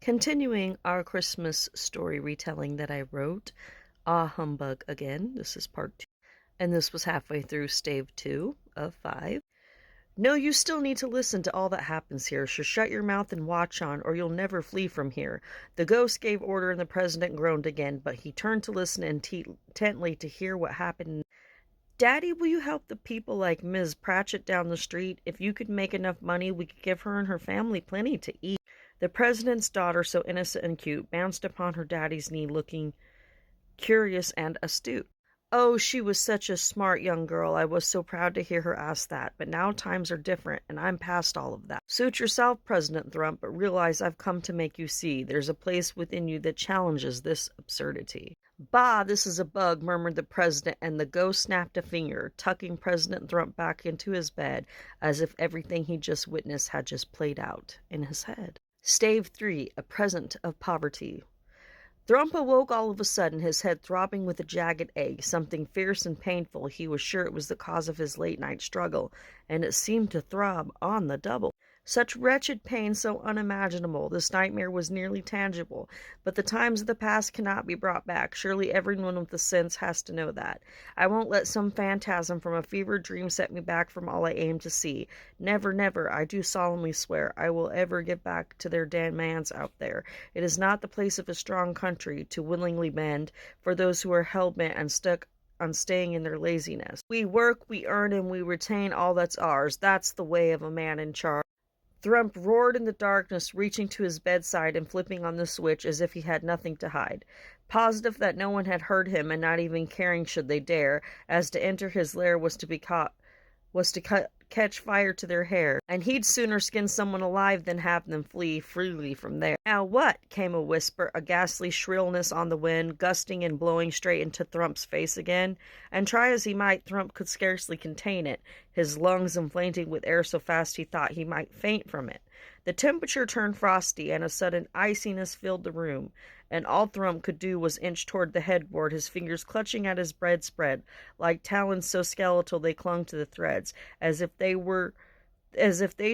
Continuing our Christmas story retelling that I wrote, Ah Humbug again. This is part 2, and this was halfway through stave 2 of 5. No, you still need to listen to all that happens here, so shut your mouth and watch on, or you'll never flee from here. The ghost gave order and the president groaned again, but he turned to listen intently to hear what happened. Daddy, will you help the people like Ms. Pratchett down the street? If you could make enough money, we could give her and her family plenty to eat. The president's daughter, so innocent and cute, bounced upon her daddy's knee, looking curious and astute. Oh, she was such a smart young girl. I was so proud to hear her ask that. But now times are different, and I'm past all of that. Suit yourself, President Thrump, but realize I've come to make you see. There's a place within you that challenges this absurdity. Bah, this is a bug, murmured the president, and the ghost snapped a finger, tucking President Thrump back into his bed, as if everything he just witnessed had just played out in his head. Stave 3, A Present of Poverty. Thrump awoke all of a sudden, his head throbbing with a jagged ache, something fierce and painful. He was sure it was the cause of his late-night struggle, and it seemed to throb on the double. Such wretched pain, so unimaginable. This nightmare was nearly tangible, but the times of the past cannot be brought back. Surely everyone with a sense has to know that. I won't let some phantasm from a fevered dream set me back from all I aim to see. Never, never, I do solemnly swear, I will ever get back to their demands out there. It is not the place of a strong country to willingly bend for those who are hell-bent and stuck on staying in their laziness. We work, we earn, and we retain all that's ours. That's the way of a man in charge. Thrump roared in the darkness, reaching to his bedside and flipping on the switch as if he had nothing to hide. Positive that no one had heard him, and not even caring should they dare, as to enter his lair was to catch fire to their hair, and he'd sooner skin someone alive than have them flee freely from there. Now what? Came a whisper, a ghastly shrillness on the wind, gusting and blowing straight into Thrump's face again, and try as he might, Thrump could scarcely contain it, his lungs inflating with air so fast he thought he might faint from it. The temperature turned frosty, and a sudden iciness filled the room, and all Thrump could do was inch toward the headboard, his fingers clutching at his bedspread, like talons so skeletal they clung to the threads, as if they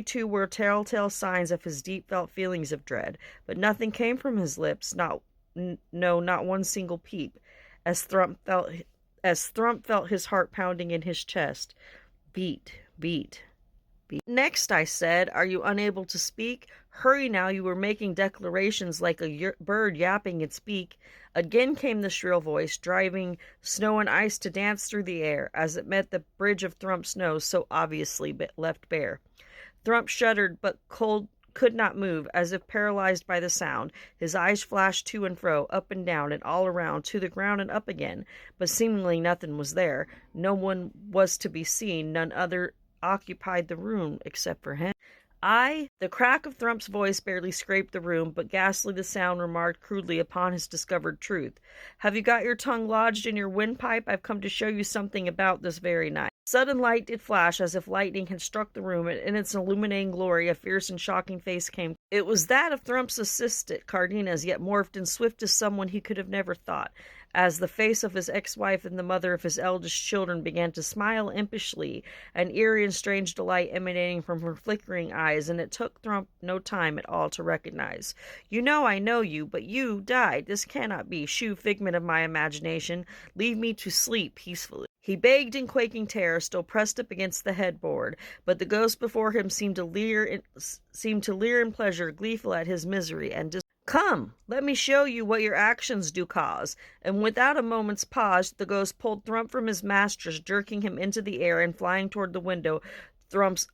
too were telltale signs of his deep-felt feelings of dread. But nothing came from his lips, not one single peep, as Thrump felt his heart pounding in his chest. Beat, beat, beat. Next, I said, are you unable to speak? Hurry now, you were making declarations like a bird yapping its beak. Again came the shrill voice, driving snow and ice to dance through the air, as it met the bridge of Thrump's nose, so obviously left bare. Thrump shuddered, but could not move, as if paralyzed by the sound. His eyes flashed to and fro, up and down, and all around, to the ground and up again, but seemingly nothing was there. No one was to be seen, none other occupied the room except for him. The crack of Thrump's voice barely scraped the room, but ghastly the sound remarked crudely upon his discovered truth. Have you got your tongue lodged in your windpipe? I've come to show you something about this very night. Sudden light did flash, as if lightning had struck the room, and in its illuminating glory a fierce and shocking face came. It was that of Thrump's assistant, Cardenas, yet morphed and swift as someone he could have never thought, as the face of his ex-wife and the mother of his eldest children began to smile impishly, an eerie and strange delight emanating from her flickering eyes, and it took Thrump no time at all to recognize. You know I know you, but you died. This cannot be. Shoo, figment of my imagination. Leave me to sleep peacefully. He begged in quaking terror, still pressed up against the headboard, but the ghost before him seemed to leer in pleasure, gleeful at his misery, and Come, let me show you what your actions do cause. And without a moment's pause, the ghost pulled Thrump from his mattress, jerking him into the air and flying toward the window. Thrump's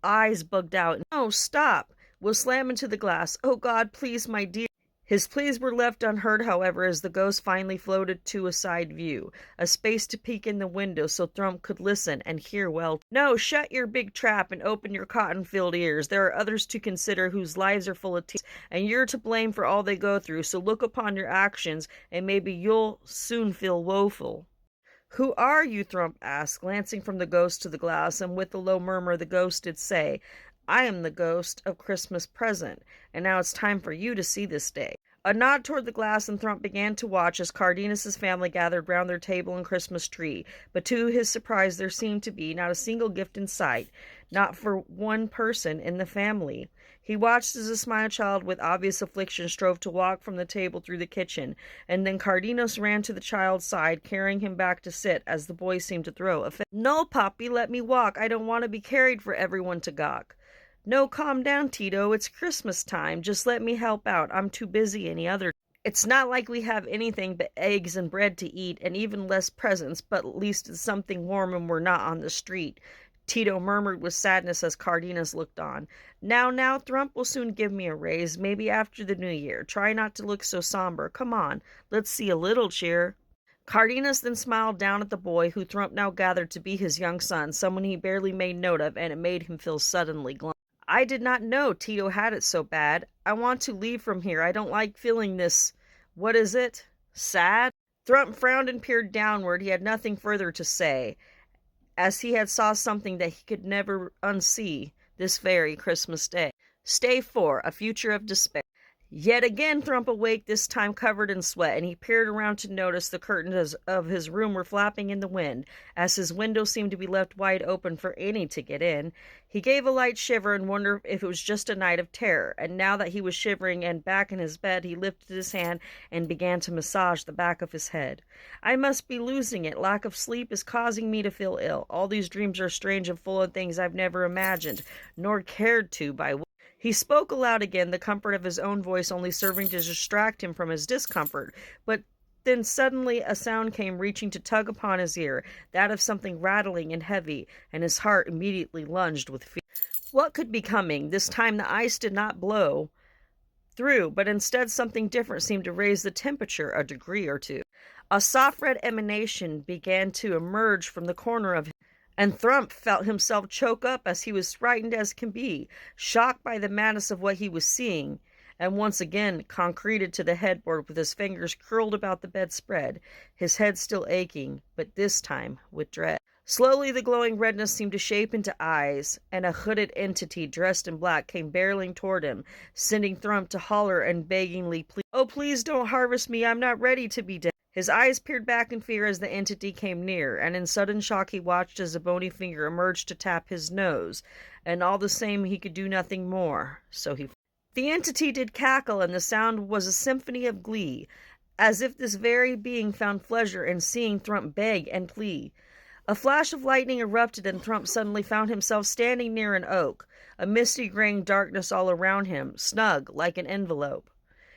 eyes bugged out. No, stop. We'll slam into the glass. Oh, God, please, my dear. His pleas were left unheard, however, as the ghost finally floated to a side view, a space to peek in the window so Thrump could listen and hear well. No, shut your big trap and open your cotton-filled ears. There are others to consider whose lives are full of tears, and you're to blame for all they go through, so look upon your actions, and maybe you'll soon feel woeful. Who are you? Thrump asked, glancing from the ghost to the glass, and with a low murmur the ghost did say, I am the ghost of Christmas present, and now it's time for you to see this day. A nod toward the glass, and Thrump began to watch as Cardenas's family gathered round their table and Christmas tree. But to his surprise, there seemed to be not a single gift in sight, not for one person in the family. He watched as a small child with obvious affliction strove to walk from the table through the kitchen, and then Cardenas ran to the child's side, carrying him back to sit, as the boy seemed to throw a fit. "No, Poppy, let me walk. I don't want to be carried for everyone to gawk." "No, calm down, Tito. It's Christmas time. Just let me help out. I'm too busy any other. It's not like we have anything but eggs and bread to eat, and even less presents, but at least it's something warm and we're not on the street," Tito murmured with sadness as Cardenas looked on. Now, Thrump will soon give me a raise, maybe after the new year. Try not to look so somber. Come on, let's see a little cheer." Cardenas then smiled down at the boy, who Thrump now gathered to be his young son, someone he barely made note of, and it made him feel suddenly glum. "I did not know Tito had it so bad. I want to leave from here. I don't like feeling this, what is it, sad?" Thrump frowned and peered downward. He had nothing further to say, as he had saw something that he could never unsee this very Christmas Day. Stave 4, A Future of Despair. Yet again Thrump awake, this time covered in sweat, and he peered around to notice the curtains of his room were flapping in the wind, as his window seemed to be left wide open for any to get in. He gave a light shiver and wondered if it was just a night of terror, and now that he was shivering and back in his bed, he lifted his hand and began to massage the back of his head. "I must be losing it. Lack of sleep is causing me to feel ill. All these dreams are strange and full of things I've never imagined, nor cared to by." He spoke aloud again, the comfort of his own voice only serving to distract him from his discomfort, but then suddenly a sound came reaching to tug upon his ear, that of something rattling and heavy, and his heart immediately lunged with fear. What could be coming? This time the ice did not blow through, but instead something different seemed to raise the temperature a degree or two. A soft red emanation began to emerge from the corner of his, and Thrump felt himself choke up as he was frightened as can be, shocked by the madness of what he was seeing, and once again concreted to the headboard with his fingers curled about the bedspread, his head still aching, but this time with dread. Slowly the glowing redness seemed to shape into eyes, and a hooded entity dressed in black came barreling toward him, sending Thrump to holler and beggingly plead, "Oh, please don't harvest me, I'm not ready to be dead." His eyes peered back in fear as the entity came near, and in sudden shock he watched as a bony finger emerged to tap his nose, and all the same he could do nothing more, so he... The entity did cackle, and the sound was a symphony of glee, as if this very being found pleasure in seeing Thrump beg and plead. A flash of lightning erupted, and Thrump suddenly found himself standing near an oak, a misty graying darkness all around him, snug like an envelope.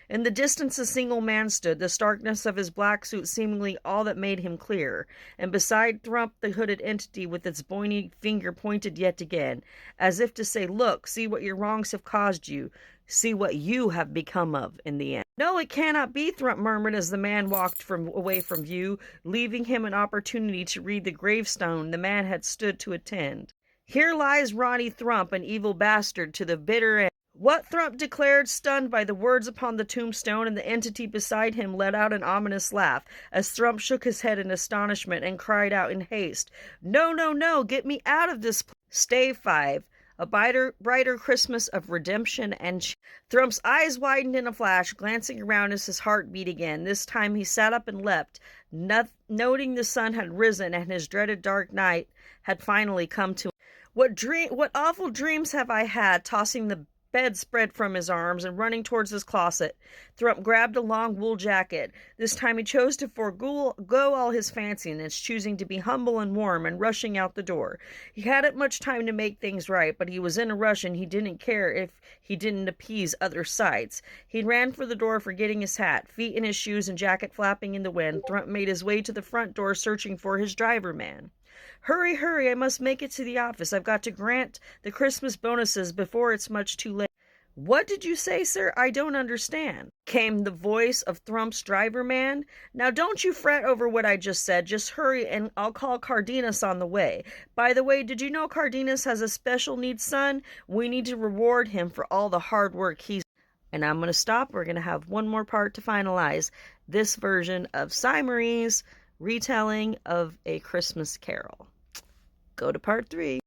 In the distance a single man stood, the starkness of his black suit seemingly all that made him clear, and beside Thrump the hooded entity with its bony finger pointed yet again, as if to say, "Look, see what your wrongs have caused you, see what you have become of in the end." "No, it cannot be," Thrump murmured as the man walked away from view, leaving him an opportunity to read the gravestone the man had stood to attend. "Here lies Ronnie Thrump, an evil bastard to the bitter end." What Thrump declared, stunned by the words upon the tombstone, and the entity beside him let out an ominous laugh, as Thrump shook his head in astonishment and cried out in haste, "No, no, no, get me out of this place." Stave 5, A Brighter Christmas of Redemption and Thrump's eyes widened in a flash, glancing around as his heart beat again. This time he sat up and leapt, noting the sun had risen and his dreaded dark night had finally come to him. What awful dreams have I had?" Tossing the bedspread from his arms and running towards his closet, Thrump grabbed a long wool jacket. This time he chose to forego all his fanciness, choosing to be humble and warm, and rushing out the door. He hadn't much time to make things right, but he was in a rush and he didn't care if he didn't appease other sights. He ran for the door, forgetting his hat. Feet in his shoes and jacket flapping in the wind, Thrump made his way to the front door, searching for his driver man. "Hurry, hurry, I must make it to the office. I've got to grant the Christmas bonuses before it's much too late." "What did you say, sir? I don't understand," came the voice of Thrump's driver man. "Now don't you fret over what I just said. Just hurry and I'll call Cardenas on the way. By the way, did you know Cardenas has a special needs son? We need to reward him for all the hard work he's..." And I'm going to stop. We're going to have one more part to finalize this version of Marie's retelling of A Christmas Carol. Go to part 3.